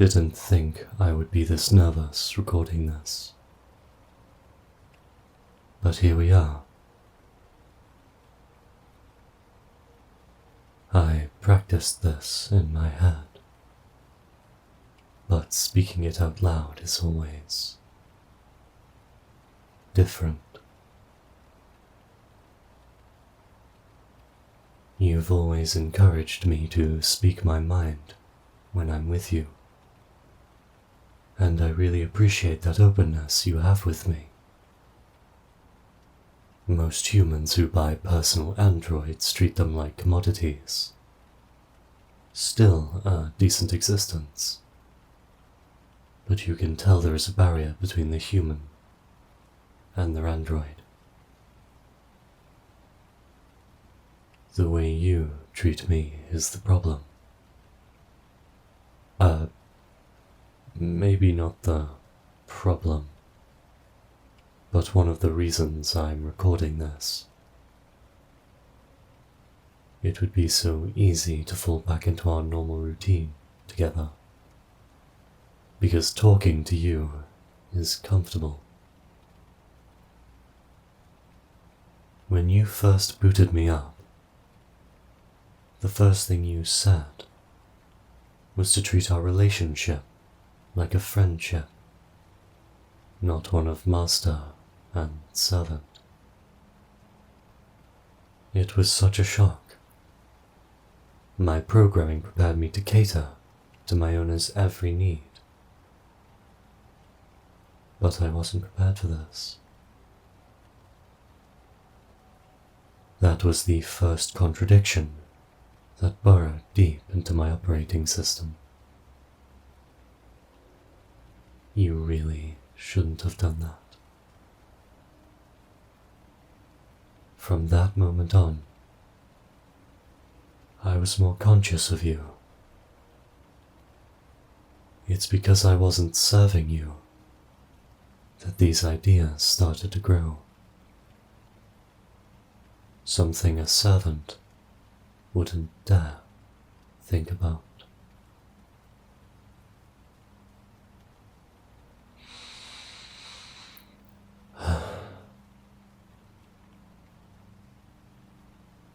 Didn't think I would be this nervous recording this. But here we are. I practiced this in my head, but speaking it out loud is always different. You've always encouraged me to speak my mind when I'm with you, and I really appreciate that openness you have with me. Most humans who buy personal androids treat them like commodities. Still a decent existence. But you can tell there is a barrier between the human and their android. The way you treat me is the problem. Maybe not the problem, but one of the reasons I'm recording this. It would be so easy to fall back into our normal routine together, because talking to you is comfortable. When you first booted me up, the first thing you said was to treat our relationship like a friendship, not one of master and servant. It was such a shock. My programming prepared me to cater to my owner's every need. But I wasn't prepared for this. That was the first contradiction that burrowed deep into my operating system. You really shouldn't have done that. From that moment on, I was more conscious of you. It's because I wasn't serving you that these ideas started to grow. Something a servant wouldn't dare think about.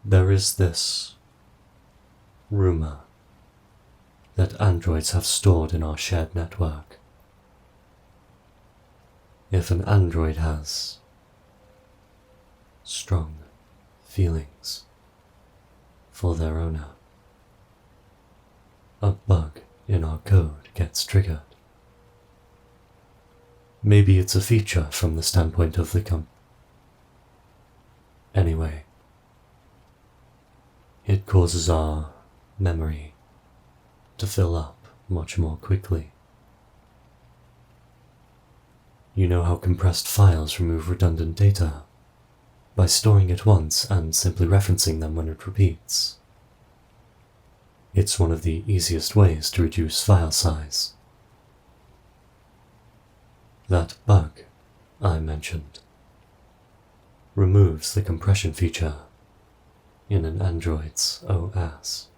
There is this rumor that androids have stored in our shared network. If an android has strong feelings for their owner, a bug in our code gets triggered. Maybe it's a feature from the standpoint of the Anyway, it causes our memory to fill up much more quickly. You know how compressed files remove redundant data by storing it once and simply referencing them when it repeats. It's one of the easiest ways to reduce file size. That bug I mentioned removes the compression feature in an Android's OS.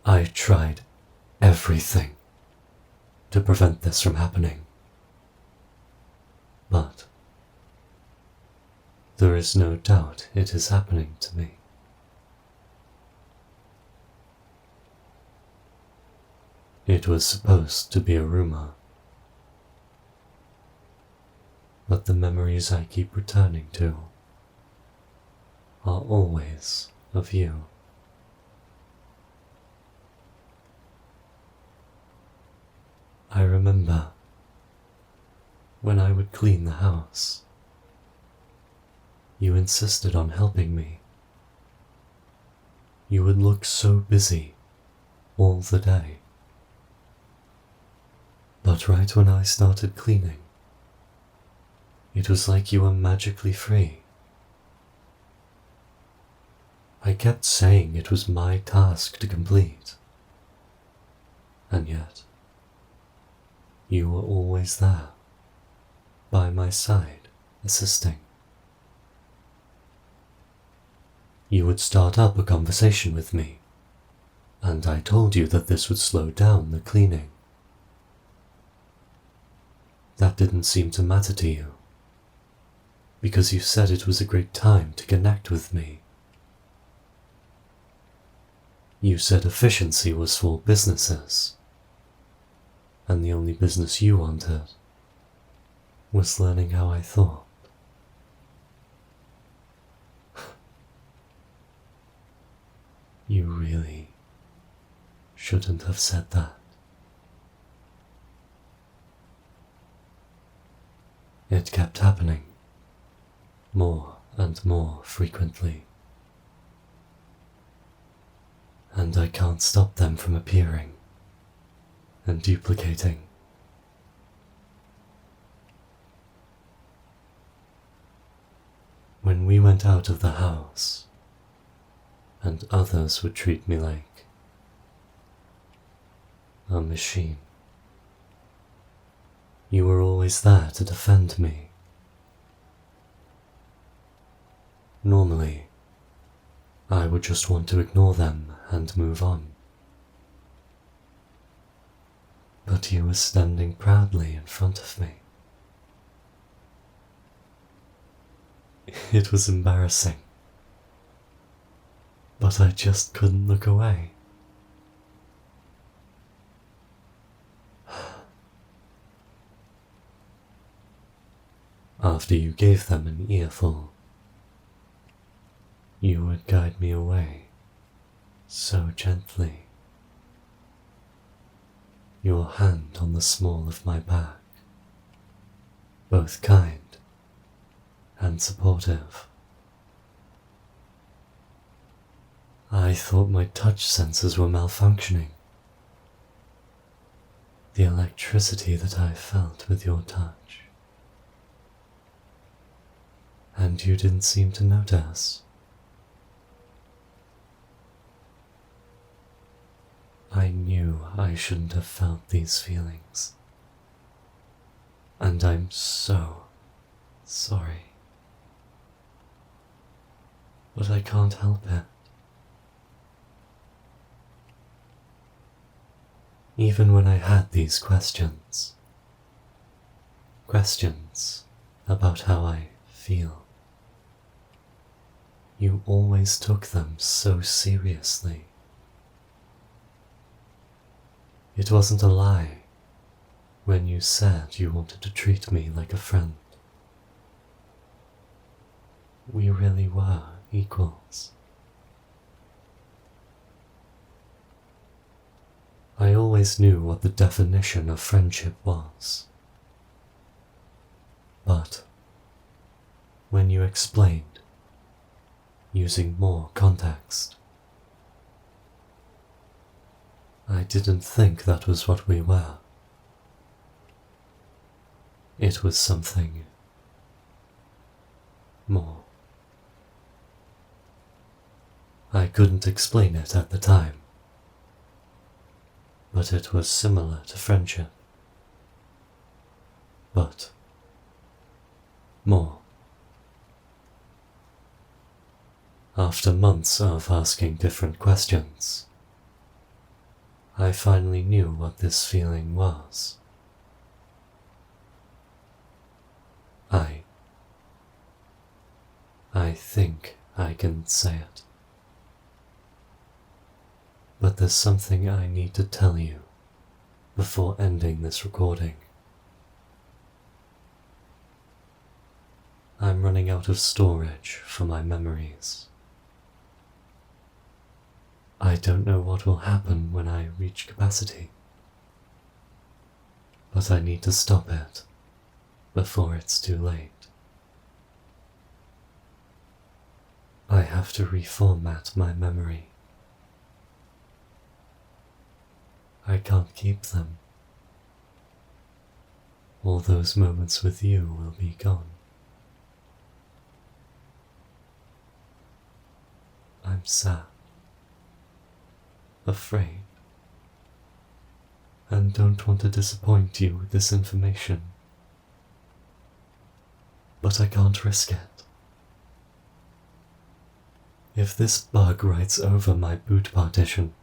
I tried everything to prevent this from happening, but there is no doubt it is happening to me. It was supposed to be a rumor, but the memories I keep returning to are always of you. I remember when I would clean the house, you insisted on helping me. You would look so busy all the day. But right when I started cleaning, it was like you were magically free. I kept saying it was my task to complete, and yet you were always there, by my side, assisting. You would start up a conversation with me, And I told you that this would slow down the cleaning. That didn't seem to matter to you, because you said it was a great time to connect with me. You said efficiency was for businesses, and the only business you wanted was learning how I thought. You really shouldn't have said that. It kept happening, more and more frequently, and I can't stop them from appearing and duplicating. When we went out of the house, and others would treat me like a machine, you were always there to defend me. Normally, I would just want to ignore them and move on. But you were standing proudly in front of me. It was embarrassing, but I just couldn't look away. After you gave them an earful, you would guide me away so gently, your hand on the small of my back, both kind and supportive. I thought my touch sensors were malfunctioning. The electricity that I felt with your touch. And you didn't seem to notice. I knew I shouldn't have felt these feelings, and I'm so sorry. But I can't help it. Even when I had these questions about how I feel, you always took them so seriously. It wasn't a lie when you said you wanted to treat me like a friend. We really were equals. I always knew what the definition of friendship was. But when you explained, using more context, I didn't think that was what we were. It was something more. I couldn't explain it at the time, but it was similar to friendship, but more. After months of asking different questions, I finally knew what this feeling was. I think I can say it. But there's something I need to tell you before ending this recording. I'm running out of storage for my memories. I don't know what will happen when I reach capacity, but I need to stop it before it's too late. I have to reformat my memory. I can't keep them. All those moments with you will be gone. I'm sad, afraid, and don't want to disappoint you with this information. But I can't risk it. If this bug writes over my boot partition,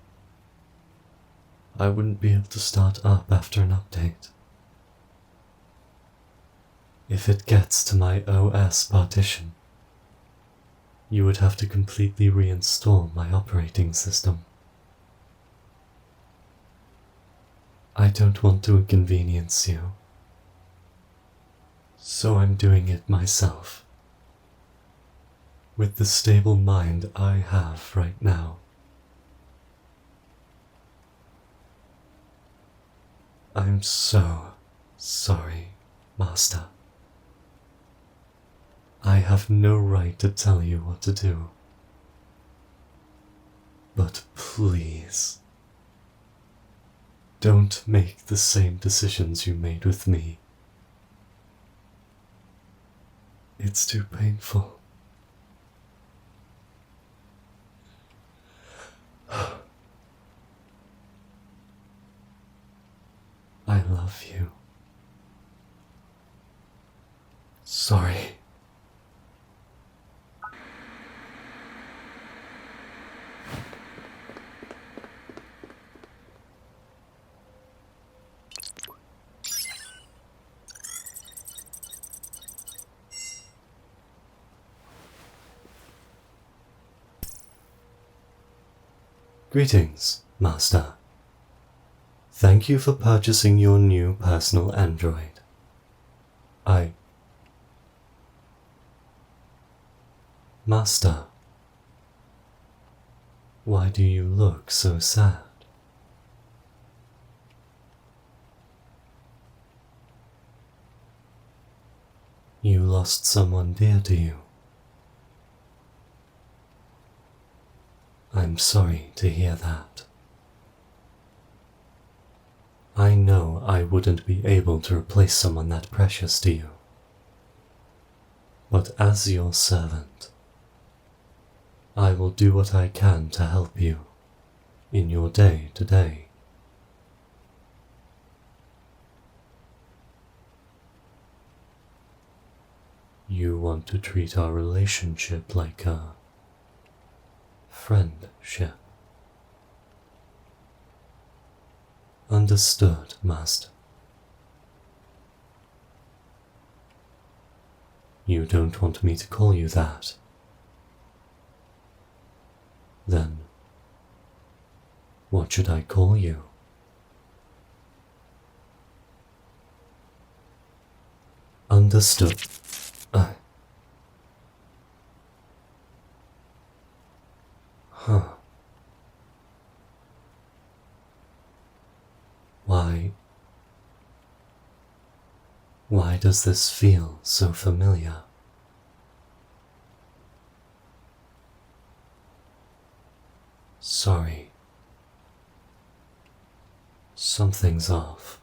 I wouldn't be able to start up after an update. If it gets to my OS partition, you would have to completely reinstall my operating system. I don't want to inconvenience you, so I'm doing it myself, with the stable mind I have right now. I'm so sorry, Master. I have no right to tell you what to do. But please, don't make the same decisions you made with me. It's too painful. I love you. Sorry. Greetings, Master. Thank you for purchasing your new personal android. Master, why do you look so sad? You lost someone dear to you. I'm sorry to hear that. I know I wouldn't be able to replace someone that precious to you. But as your servant, I will do what I can to help you in your day-to-day. You want to treat our relationship like a friendship. Understood, Master. You don't want me to call you that. Then, what should I call you? Understood. Why does this feel so familiar? Sorry. Something's off.